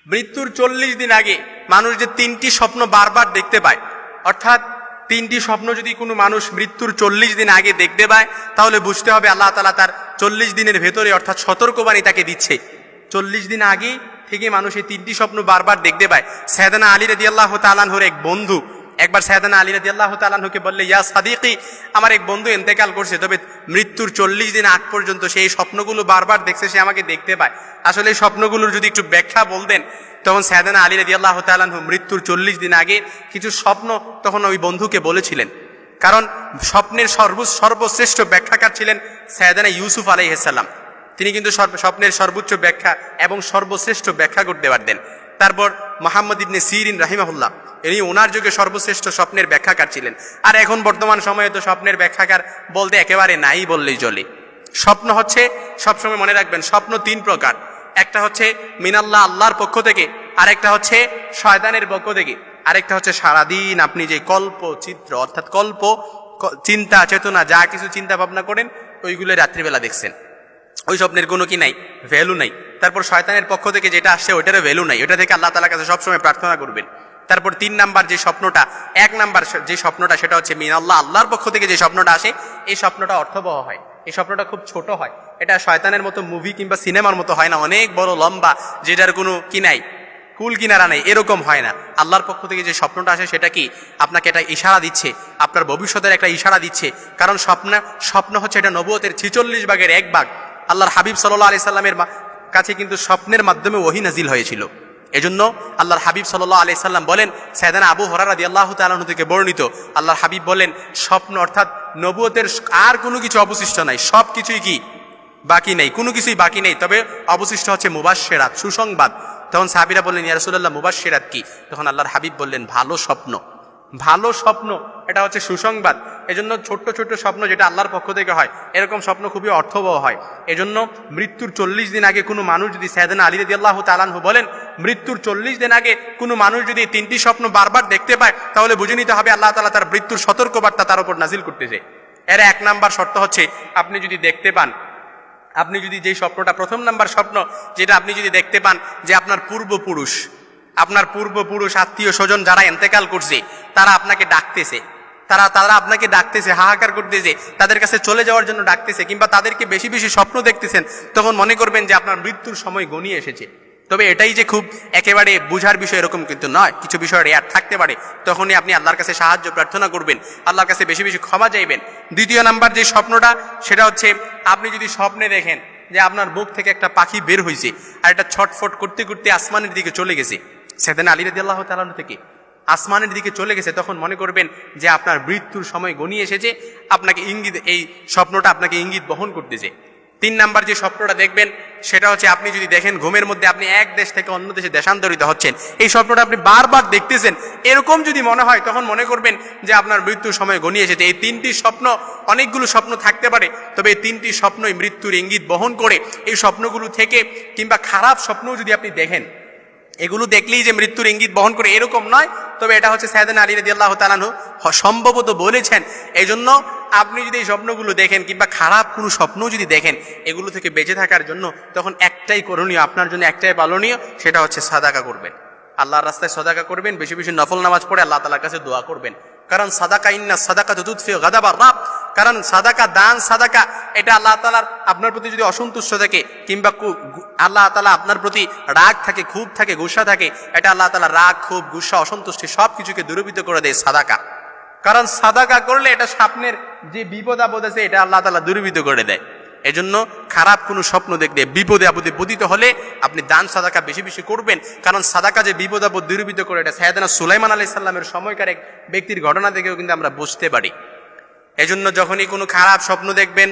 মৃত্যুর 40 দিন আগে মানুষ যে 3টি স্বপ্ন বারবার দেখতে পায়, অর্থাৎ 3টি স্বপ্ন যদি কোনো মানুষ মৃত্যুর 40 দিন আগে দেখতে পায়, তাহলে বুঝতে হবে আল্লাহ তাআলা তার 40 দিনের ভেতরে অর্থাৎ সতর্কবাণী তাকে দিচ্ছে। 40 দিন আগে থেকে মানুষ এই 3টি স্বপ্ন বারবার দেখতে পায়। সাইয়েদনা আলী রাদিয়াল্লাহু তাআলা আনহুর এক বন্ধু একবার সাইয়েদনা আলী রাদিয়াল্লাহু তাআলা আনহুকে বললে, ইয়া সাদিকি, আমার এক বন্ধু ইন্তেকাল করছে, তবে মৃত্যুর 40 দিন আগ পর্যন্ত সেই স্বপ্নগুলো বারবার দেখছে, সে আমাকে দেখতে পায়। আসলে এই স্বপ্নগুলোর যদি একটু ব্যাখ্যা বলতেন। তখন সাইয়েদনা আলী রাদিয়াল্লাহু তাআলা আনহু মৃত্যুর 40 দিন আগে কিছু স্বপ্ন তখন ওই বন্ধুকে বলেছিলেন। কারণ স্বপ্নের সর্বশ্রেষ্ঠ ব্যাখ্যাকার ছিলেন সাইয়েদনা ইউসুফ আলাইহিস সালাম। তিনি কিন্তু স্বপ্নের সর্বোচ্চ ব্যাখ্যা এবং সর্বশ্রেষ্ঠ ব্যাখ্যা করতে পারতেন। তারপর মুহাম্মদ ইবনে সিরিন রাহিমাহুল্লাহ, ইনি ওনার যুগে সর্বশ্রেষ্ঠ স্বপ্নের ব্যাখ্যাকার ছিলেন। আর এখন বর্তমান সময়ে তো স্বপ্নের ব্যাখ্যাকার বলতে একেবারে নাই বললেই চলে। স্বপ্ন হচ্ছে, সবসময় মনে রাখবেন, স্বপ্ন 3 প্রকার। একটা হচ্ছে মিনাল্লাহ, আল্লাহর পক্ষ থেকে, আরেকটা হচ্ছে শয়তানের পক্ষ থেকে, আরেকটা হচ্ছে সারাদিন আপনি যে কল্প চিত্র অর্থাৎ কল্প চিন্তা চেতনা যা কিছু চিন্তা ভাবনা করেন ওইগুলো রাত্রিবেলা দেখছেন, ওই স্বপ্নের কোনো কি নাই, ভ্যালু নাই। তারপর শয়তানের পক্ষ থেকে যেটা আসছে ওইটারও ভ্যালু নাই, ওটা থেকে আল্লাহ তাআলার কাছে সবসময় প্রার্থনা করবেন। তারপর 3 নাম্বার যে স্বপ্নটা, 1 নাম্বার যে স্বপ্নটা সেটা হচ্ছে মিনাল্লাহ, আল্লাহর পক্ষ থেকে যে স্বপ্নটা আসে, এই স্বপ্নটা অর্থবহ হয়, এই স্বপ্নটা খুব ছোট হয়। এটা শয়তানের মতো মুভি কিংবা সিনেমার মতো হয় না, অনেক বড় লম্বা, যেটার কোনো কি নাই, কুল কিনারা নাই, এরকম হয় না। আল্লাহর পক্ষ থেকে যে স্বপ্নটা আসে সেটা কি আপনাকে একটা ইশারা দিচ্ছে, আপনার ভবিষ্যতের একটা ইশারা দিচ্ছে। কারণ স্বপ্ন হচ্ছে এটা নবুয়তের 46 ভাগের 1 ভাগ। আল্লাহর হাবিব সাল্লাল্লাহু আলাইহি সাল্লামের কাছে কিন্তু স্বপ্নের মাধ্যমে ওহী নাজিল হয়েছিল। এজন্য আল্লাহর হাবিব সাল্লাল্লাহু আলাইহি সাল্লাম বলেন, সাইয়েদনা আবু হুরায়রা রাদিয়াল্লাহু তাআলা আনহু থেকে বর্ণিত, আল্লাহর হাবিব বলেন, স্বপ্ন অর্থাৎ নবুয়তের আর কোনো কিছু অবশিষ্ট নাই, সব কিছুই কি বাকি নেই, কোনো কিছুই বাকি নেই, তবে অবশিষ্ট হচ্ছে মুবাশশিরাত, সুসংবাদ। তখন সাহাবীরা বললেন, ইয়া রাসূলুল্লাহ, মুবাশশিরাত কি? তখন আল্লাহর হাবিব বললেন, ভালো স্বপ্ন, ভালো স্বপ্ন, এটা হচ্ছে সুসংবাদ। এজন্য ছোট্ট ছোট্ট স্বপ্ন যেটা আল্লাহর পক্ষ থেকে হয়, এরকম স্বপ্ন খুবই অর্থবহ হয়। এজন্য মৃত্যুর 40 দিন আগে কোনো মানুষ যদি, সাইয়েদনা আলী রাদিয়াল্লাহু তাআলা আনহু বলেন, মৃত্যুর 40 দিন আগে কোনো মানুষ যদি 3টি স্বপ্ন বারবার দেখতে পায়, তাহলে বুঝে নিতে হবে আল্লাহ তাআলা তার মৃত্যুর সতর্কবার্তা তার উপর নাজিল করতেছে। এর 1 নাম্বার শর্ত হচ্ছে, আপনি যদি দেখতে পান, আপনি যদি যেই স্বপ্নটা, 1ম নাম্বার স্বপ্ন যেটা আপনি যদি দেখতে পান যে আপনার পূর্বপুরুষ, আত্মীয় স্বজন যারা ইন্তেকাল করছে তারা আপনাকে ডাকতেছে, তারা আপনাকে ডাকতেছে, হাহাকার করতেছে, তাদের কাছে চলে যাওয়ার জন্য ডাকতেছে, কিংবা তাদেরকে বেশি বেশি স্বপ্ন দেখতেছেন, তখন মনে করবেন যে আপনার মৃত্যুর সময় ঘনিয়ে এসেছে। তবে এটাই যে খুব একেবারে বুঝার বিষয় এরকম কিন্তু নয়, কিছু বিষয় রেয়ার থাকতে পারে। তখনই আপনি আল্লাহর কাছে সাহায্য প্রার্থনা করবেন, আল্লাহর কাছে বেশি বেশি ক্ষমা চাইবেন। 2য় নাম্বার যে স্বপ্নটা সেটা হচ্ছে, আপনি যদি স্বপ্নে দেখেন যে আপনার বুক থেকে একটা পাখি বের হয়েছে আর এটা ছটফট করতে করতে আসমানের দিকে চলে গেছে, সাইয়েদনা আলী রাদিয়াল্লাহু তাআলা আনহু থেকে আসমানের দিকে চলে গেছে, তখন মনে করবেন যে আপনার মৃত্যুর সময় ঘনিয়ে এসেছে, আপনাকে ইঙ্গিত, এই স্বপ্নটা আপনাকে ইঙ্গিত বহন করতেছে। 3 নাম্বার যে স্বপ্নটা দেখবেন সেটা হচ্ছে, আপনি যদি দেখেন ঘুমের মধ্যে আপনি এক দেশ থেকে অন্য দেশে দেশান্তরিত হচ্ছেন, এই স্বপ্নটা আপনি বারবার দেখতেছেন, এরকম যদি মনে হয় তখন মনে করবেন যে আপনার মৃত্যুর সময় ঘনিয়ে এসেছে। এই 3টি স্বপ্ন, অনেকগুলো স্বপ্ন থাকতে পারে, তবে এই 3টি স্বপ্নই মৃত্যুর ইঙ্গিত বহন করে। এই স্বপ্নগুলো থেকে, কিংবা খারাপ স্বপ্নও যদি আপনি দেখেন, এগুলো দেখলেই যে মৃত্যুর ইঙ্গিত বহন করে এরকম নয়, তবে এটা হচ্ছে সাইয়েদনা আলী রাদিয়াল্লাহু তাআলা আনহু সম্ভবত বলেছেন। এই জন্য আপনি যদি এই স্বপ্নগুলো দেখেন কিংবা খারাপ কোনো স্বপ্নও যদি দেখেন, এগুলো থেকে বেঁচে থাকার জন্য তখন একটাই করণীয়, আপনার জন্য একটাই পালনীয়, সেটা হচ্ছে সাদাকা করবেন, আল্লাহর রাস্তায় সাদাকা করবেন, বেশি বেশি নফল নামাজ পড়ে আল্লাহ তাআলার কাছে দোয়া করবেন। কারণ সাদাকা, ইন্না সাদাকাতু তুদফিউ গাদাবার রাব, কারণ সাদাকা, দান সাদাকা, এটা আল্লাহ তাআলার আপনার প্রতি যদি অসন্তুষ্ট থাকে, কিংবা আল্লাহ তাআলা আপনার প্রতি রাগ থাকে, ক্ষোভ থাকে, গুসা থাকে, এটা আল্লাহ তাআলা রাগ, ক্ষোভ, গুসা, অসন্তুষ্টি সব কিছুকে দূরীভূত করে দেয় সাদাকা। কারণ সাদাকা করলে এটা স্বপ্নের যে বিপদ আপদ আছে এটা আল্লাহ তাআলা দূরীভূত করে দেয়। এজন্য খারাপ কোনো স্বপ্ন দেখলে, বিপদে আপদে পতিত হলে আপনি দান সাদাকা বেশি বেশি করবেন। কারণ সাদাকা যে বিপদ আপদ দূরীভূত করে, এটা সাইয়েদনা সুলাইমান আলাইহিস সালামের সময়কার এক ব্যক্তির ঘটনা থেকেও কিন্তু আমরা বুঝতে পারি। এজন্য যখনই কোনো খারাপ স্বপ্ন দেখবেন,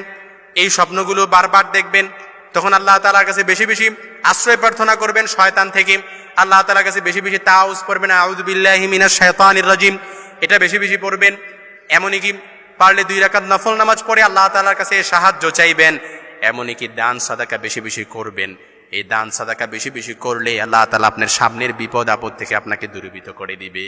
এই স্বপ্নগুলো বারবার দেখবেন, তখন আল্লাহ তাআলার কাছে বেশি বেশি আশ্রয় প্রার্থনা করবেন শয়তান থেকে। আল্লাহ তাআলার কাছে বেশি বেশি তাউজ পড়বেন, আউযু বিল্লাহি মিনাশ শাইতানির রাজিম, এটা বেশি বেশি পড়বেন। এমনই কি পারলে 2 রাকাত নফল নামাজ পড়ে আল্লাহ তাআলার কাছে সাহায্য চাইবেন। এমনই কি দান সাদাকা বেশি বেশি করবেন। এই দান সাদাকা বেশি বেশি করলে আল্লাহ তাআলা আপনার সামনের বিপদ আপদ থেকে আপনাকে দূরীভূত করে দিবে।